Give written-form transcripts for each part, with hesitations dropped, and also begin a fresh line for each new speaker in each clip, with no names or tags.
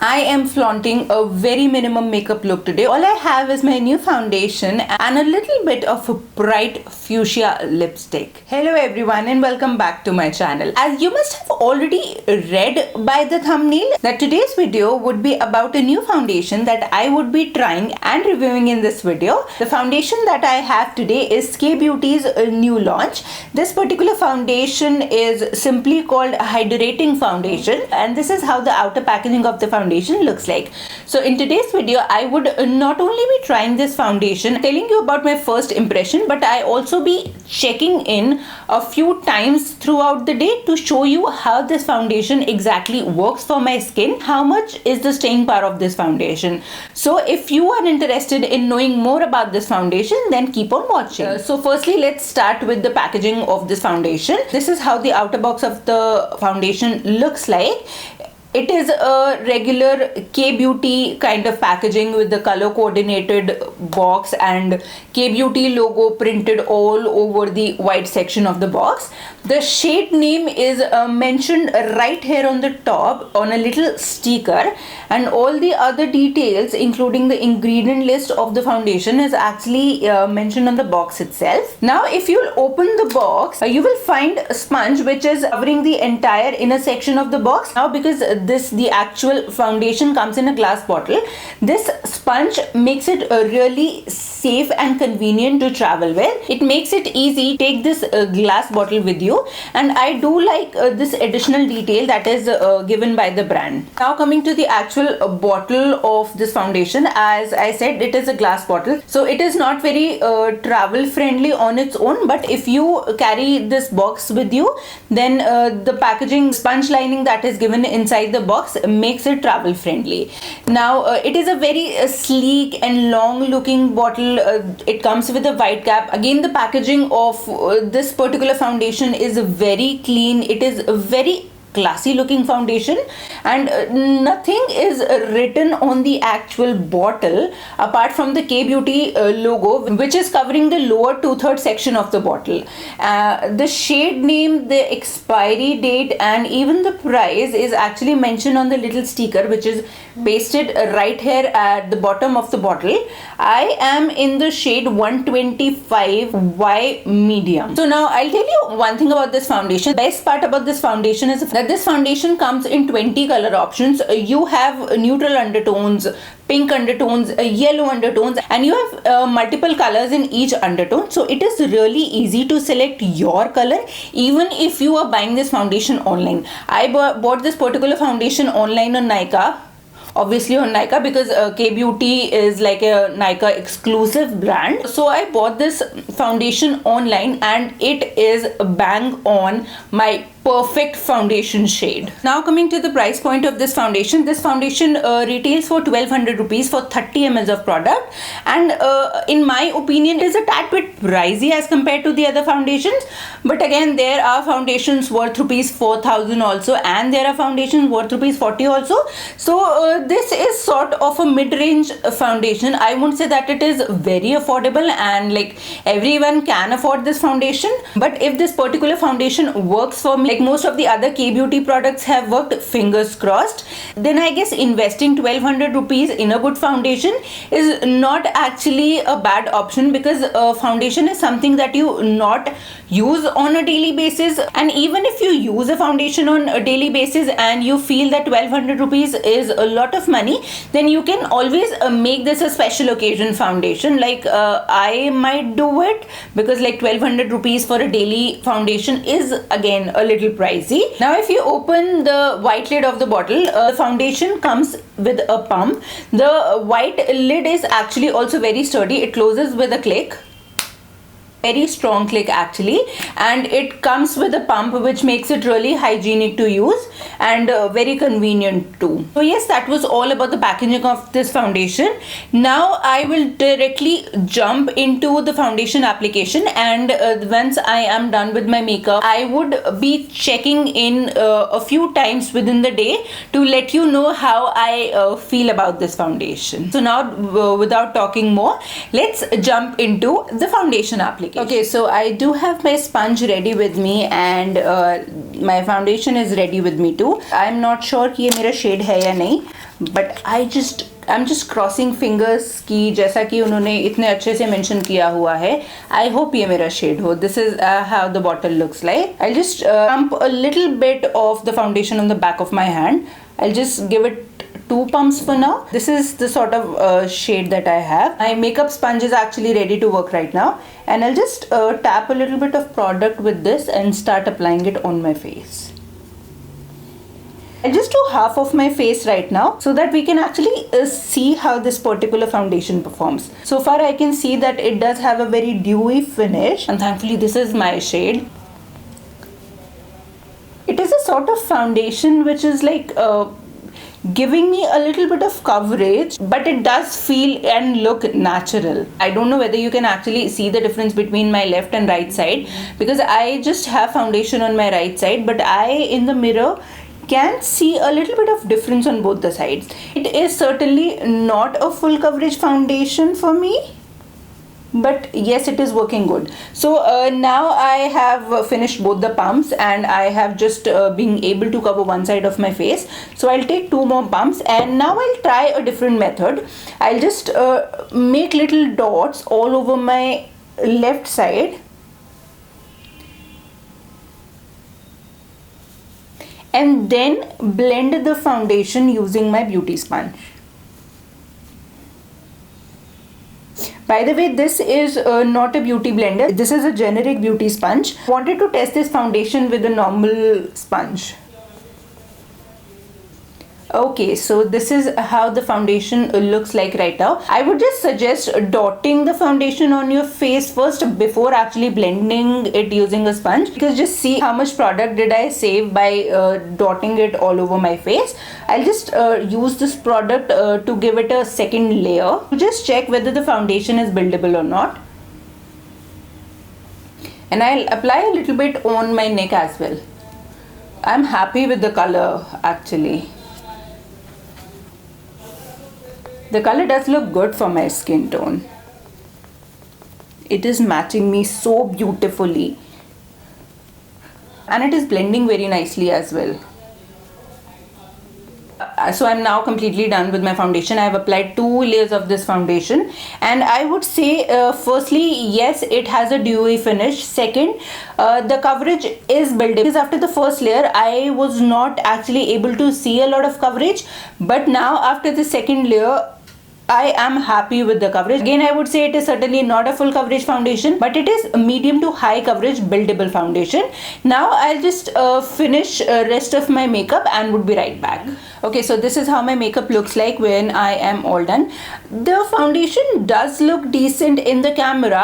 I am flaunting a very minimum makeup look today. All I have is my new foundation and a little bit of a bright fuchsia lipstick. Hello everyone and welcome back to my channel. As you must have already read by the thumbnail that today's video would be about a new foundation that I would be trying and reviewing in this video. The foundation that I have today is Kay Beauty's new launch. This particular foundation is simply called Hydrating Foundation, and this is how the outer packaging of the foundation looks like. So in today's video I would not only be trying this foundation, telling you about my first impression, but I also be checking in a few times throughout the day to show you how this foundation exactly works for my skin, how much is the staying power of this foundation. So if you are interested in knowing more about this foundation, then keep on watching. So firstly, let's start with the packaging of this foundation. This is how the outer box of the foundation looks like. It is a regular Kay Beauty kind of packaging with the color coordinated box and Kay Beauty logo printed all over the white section of the box. The shade name is mentioned right here on the top on a little sticker, and all the other details including the ingredient list of the foundation is actually mentioned on the box itself. Now if you'll open the box, you will find a sponge which is covering the entire inner section of the box. Now because the actual foundation comes in a glass bottle, this sponge makes it really safe and convenient to travel with. It makes it easy. Take this glass bottle with you, and I do like this additional detail that is given by the brand. Now coming to the actual bottle of this foundation, as I said, it is a glass bottle, so it is not very travel friendly on its own, but if you carry this box with you, then the packaging sponge lining that is given inside the box makes it travel friendly. Now it is a very sleek and long looking bottle. It comes with a white cap. Again, the packaging of this particular foundation is very clean. It is a very classy looking foundation, and nothing is written on the actual bottle apart from the Kay Beauty logo, which is covering the lower 2/3 section of the bottle. The shade name, the expiry date, and even the price is actually mentioned on the little sticker which is pasted right here at the bottom of the bottle. I am in the shade 125Y medium. So now I'll tell you one thing about this foundation. Best part about this foundation is that this foundation comes in 20 color options. You have neutral undertones, pink undertones, yellow undertones, and you have multiple colors in each undertone. So it is really easy to select your color even if you are buying this foundation online. I bought this particular foundation online on Nykaa. Obviously on Nykaa, because Kay Beauty is like a Nykaa exclusive brand. So I bought this foundation online and it is bang on my perfect foundation shade. Now coming to the price point of this foundation retails for 1200 rupees for 30 ml of product, and in my opinion it is a tad bit pricey as compared to the other foundations. But again, there are foundations worth rupees 4000 also, and there are foundations worth rupees 40 also. So this is sort of a mid-range foundation. I won't say that it is very affordable and like everyone can afford this foundation, but if this particular foundation works for me like most of the other Kay Beauty products have worked, fingers crossed, then I guess investing 1200 rupees in a good foundation is not actually a bad option, because foundation is something that you not use on a daily basis. And even if you use a foundation on a daily basis and you feel that 1200 rupees is a lot of money, then you can always make this a special occasion foundation. Like I might do it, because like 1200 rupees for a daily foundation is again a little pricey. Now if you open the white lid of the bottle, the foundation comes with a pump. The white lid is actually also very sturdy. It closes with a click. Very strong click actually, and it comes with a pump which makes it really hygienic to use and very convenient too. So yes, that was all about the packaging of this foundation. Now I will directly jump into the foundation application, and once I am done with my makeup, I would be checking in a few times within the day to let you know how I feel about this foundation. So now without talking more, let's jump into the foundation application. Okay, so I do have my sponge ready with me, and my foundation is ready with me too. I'm not sure कि ये मेरा shade है या नहीं, but I am just crossing fingers कि जैसा कि उन्होंने इतने अच्छे से मेंशन किया हुआ है, आई होप ये मेरा शेड हो. This is how the bottle looks like. I just pump a little bit of the foundation on the back of my hand. I'll just give it 2 pumps for now. This is the sort of shade that I have. My makeup sponge is actually ready to work right now, and I'll just tap a little bit of product with this and start applying it on my face. I'll just do half of my face right now so that we can actually see how this particular foundation performs. So far I can see that it does have a very dewy finish, and thankfully this is my shade. It is a sort of foundation which is like giving me a little bit of coverage, but it does feel and look natural. I don't know whether you can actually see the difference between my left and right side, because I just have foundation on my right side, but I in the mirror can see a little bit of difference on both the sides. It is certainly not a full coverage foundation for me, but yes, it is working good. So now I have finished both the pumps, and I have just been able to cover one side of my face. So I'll take 2 more pumps, and now I'll try a different method. I'll just make little dots all over my left side, and then blend the foundation using my beauty sponge. By the way, this is not a beauty blender. This is a generic beauty sponge. Wanted to test this foundation with a normal sponge. Okay, so this is how the foundation looks like right now. I would just suggest dotting the foundation on your face first before actually blending it using a sponge, because just see how much product did I save by dotting it all over my face. I'll just use this product to give it a second layer to just check whether the foundation is buildable or not. And I'll apply a little bit on my neck as well. I'm happy with the color actually. The color does look good for my skin tone. It is matching me so beautifully, and it is blending very nicely as well. So I'm now completely done with my foundation. I have applied 2 layers of this foundation, and I would say firstly, yes, it has a dewy finish. Second, the coverage is buildable, because after the first layer I was not actually able to see a lot of coverage, but now after the second layer I am happy with the coverage. Again, I would say it is certainly not a full coverage foundation, but it is a medium to high coverage buildable foundation. Now I'll just finish rest of my makeup and would be right back. Okay, so this is how my makeup looks like when I am all done. The foundation does look decent in the camera,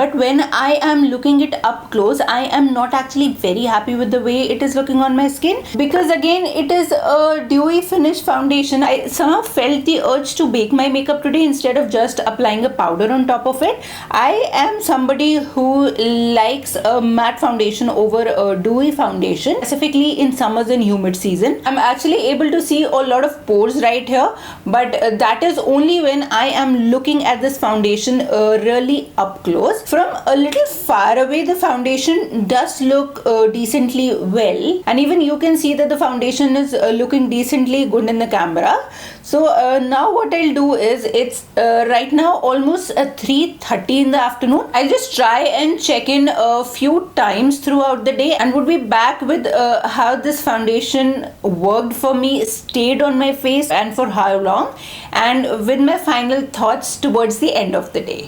but when I am looking it up close, I am not actually very happy with the way it is looking on my skin, because again, it is a dewy finish foundation. I somehow felt the urge to bake my makeup today instead of just applying a powder on top of it. I am somebody who likes a matte foundation over a dewy foundation, specifically in summers and humid season. I'm actually able to see a lot of pores right here, but that is only when I am looking at this foundation really up close. From a little far away, the foundation does look decently well, and even you can see that the foundation is looking decently good in the camera. So now what I'll do is, it's right now almost 3:30 in the afternoon. I'll just try and check in a few times throughout the day, and would be back with how this foundation worked for me, stayed on my face, and for how long, and with my final thoughts towards the end of the day.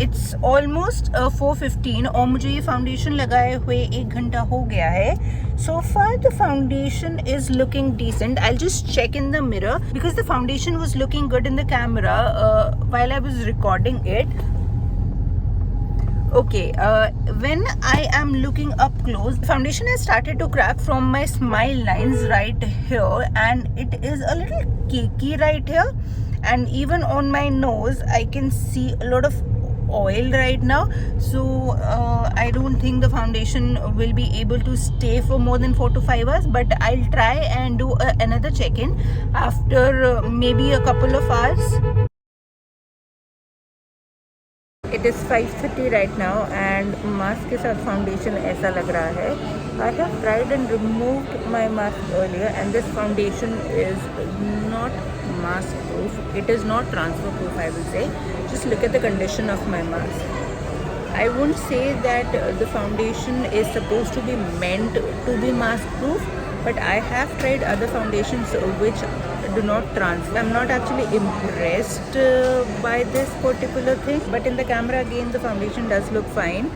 It's almost 4:15 और मुझे ये foundation लगाए हुए 1 घंटा हो गया है. So far the foundation is looking decent. I'll just check in the mirror, because the foundation was looking good in the camera while I was recording it. Okay, when I am looking up close, the foundation has started to crack from my smile lines right here, and it is a little cakey right here, and even on my nose I can see a lot of oil right now. So I don't think the foundation will be able to stay for more than 4 to 5 hours, but I'll try and do another check-in after maybe a couple of hours. It is 5:30 right now, and mask के साथ foundation ऐसा लग रहा है I have tried and removed my mask earlier, and this foundation is not mask proof. It is not transfer proof, I will say. Just look at the condition of my mask. I won't say that the foundation is supposed to be meant to be mask proof, but I have tried other foundations which do not transfer. I'm not actually impressed by this particular thing, but in the camera again the foundation does look fine.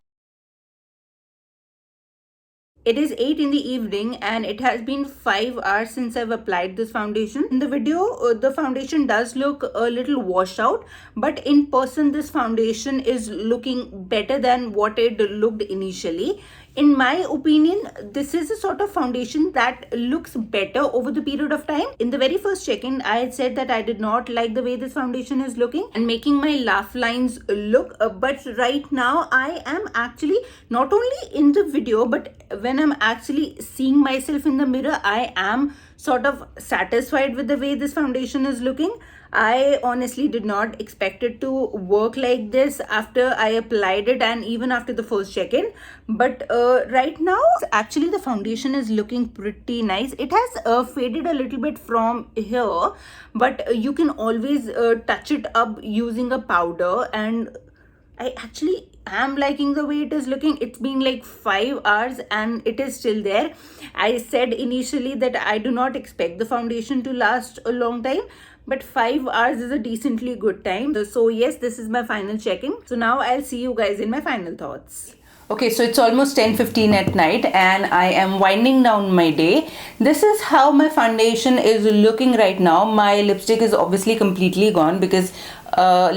It is 8 in the evening and it has been 5 hours since I've applied this foundation. In the video, the foundation does look a little washed out, but in person this foundation is looking better than what it looked initially. In my opinion, this is a sort of foundation that looks better over the period of time. In the very first check-in, I had said that I did not like the way this foundation is looking and making my laugh lines look. But right now, I am actually not only in the video, but when I'm actually seeing myself in the mirror, I am sort of satisfied with the way this foundation is looking. I honestly did not expect it to work like this after I applied it and even after the first check-in. But right now, actually the foundation is looking pretty nice. It has faded a little bit from here, but you can always touch it up using a powder, and I actually am liking the way it is looking. It's been like 5 hours and it is still there. I said initially that I do not expect the foundation to last a long time, but 5 hours is a decently good time. So yes, this is my final checking. So now I'll see you guys in my final thoughts. Okay, so it's almost 10:15 at night and I am winding down my day. This is how my foundation is looking right now. My lipstick is obviously completely gone because a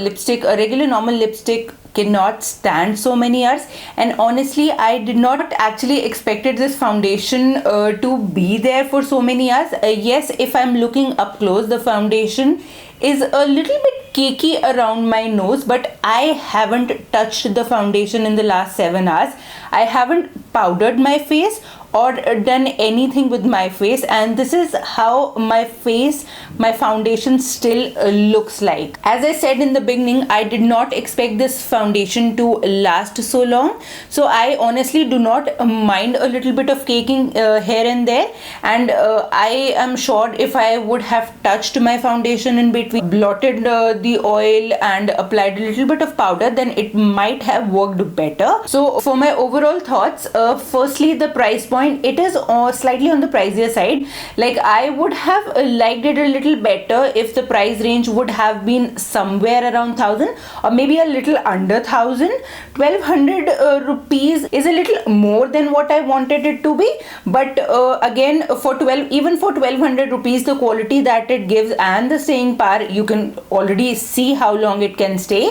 regular normal lipstick cannot stand so many hours, and honestly I did not actually expected this foundation to be there for so many hours. Yes, if I'm looking up close, the foundation is a little bit cakey around my nose, but I haven't touched the foundation in the last 7 hours. I haven't powdered my face or done anything with my face, and this is how my foundation still looks like. As I said in the beginning, I did not expect this foundation to last so long, so I honestly do not mind a little bit of caking here and there, and I am sure if I would have touched my foundation in between, blotted the oil and applied a little bit of powder, then it might have worked better. So for my overall thoughts, firstly, the price point, it is slightly on the pricier side. Like, I would have liked it a little better if the price range would have been somewhere around 1000 or maybe a little under 1000. 1200 rupees is a little more than what I wanted it to be, but again, for 1200 rupees, the quality that it gives and the staying power, you can already see how long it can stay.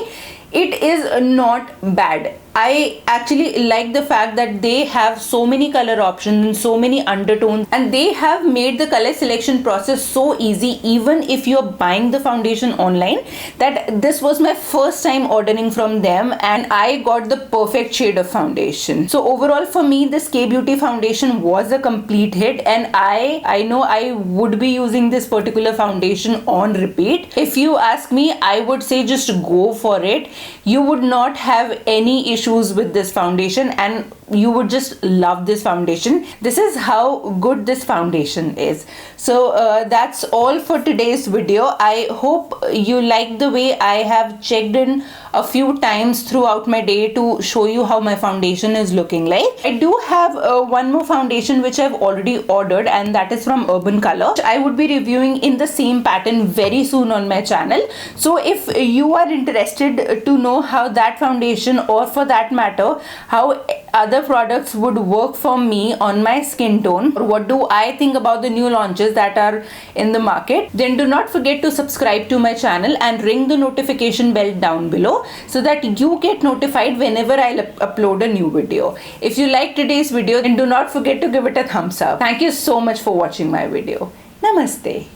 It is not bad. I actually like the fact that they have so many color options and so many undertones, and they have made the color selection process so easy even if you're buying the foundation online. That this was my first time ordering from them and I got the perfect shade of foundation. So overall for me, this K-Beauty foundation was a complete hit, and I know I would be using this particular foundation on repeat. If you ask me, I would say just go for it. You would not have any issues with this foundation and you would just love this foundation. This is how good this foundation is. So that's all for today's video. I hope you like the way I have checked in a few times throughout my day to show you how my foundation is looking like. I do have one more foundation which I've already ordered, and that is from Urban Color. I would be reviewing in the same pattern very soon on my channel. So if you are interested to know how that foundation, or for that matter how other products would work for me on my skin tone, or what do I think about the new launches that are in the market, then do not forget to subscribe to my channel and ring the notification bell down below so that you get notified whenever I upload a new video. If you like today's video, then do not forget to give it a thumbs up. Thank you so much for watching my video. Namaste.